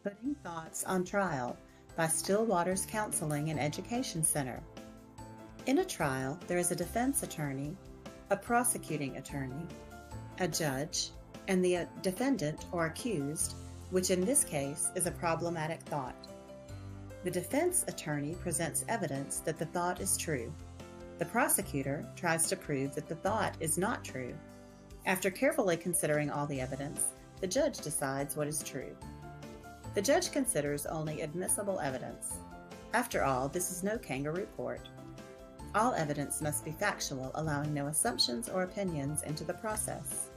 Putting Thoughts on Trial by Still Waters Counseling and Education Center. In a trial, there is a defense attorney, a prosecuting attorney, a judge, and the defendant or accused, which in this case is a problematic thought. The defense attorney presents evidence that the thought is true. The prosecutor tries to prove that the thought is not true. After carefully considering all the evidence, the judge decides what is true. The judge considers only admissible evidence. After all, this is no kangaroo court. All evidence must be factual, allowing no assumptions or opinions into the process.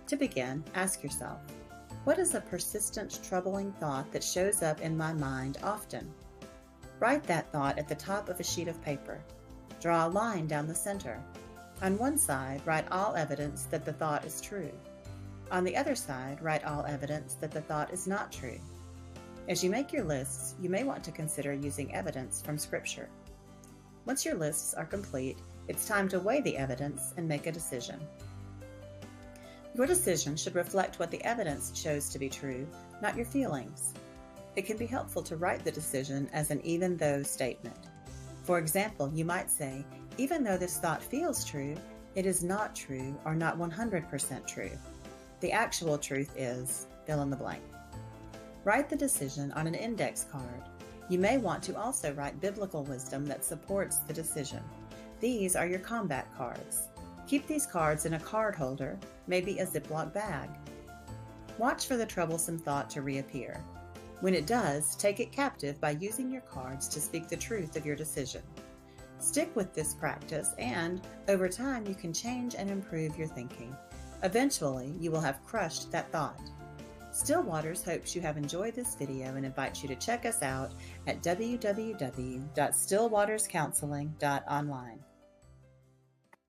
To begin, ask yourself, what is a persistent, troubling thought that shows up in my mind often? Write that thought at the top of a sheet of paper. Draw a line down the center. On one side, write all evidence that the thought is true. On the other side, write all evidence that the thought is not true. As you make your lists, you may want to consider using evidence from Scripture. Once your lists are complete, it's time to weigh the evidence and make a decision. Your decision should reflect what the evidence shows to be true, not your feelings. It can be helpful to write the decision as an even though statement. For example, you might say, even though this thought feels true, it is not true or not 100% true. The actual truth is, fill in the blank. Write the decision on an index card. You may want to also write biblical wisdom that supports the decision. These are your combat cards. Keep these cards in a card holder, maybe a Ziploc bag. Watch for the troublesome thought to reappear. When it does, take it captive by using your cards to speak the truth of your decision. Stick with this practice and, over time, you can change and improve your thinking. Eventually, you will have crushed that thought. Still Waters hopes you have enjoyed this video and invites you to check us out at www.stillwaterscounseling.online.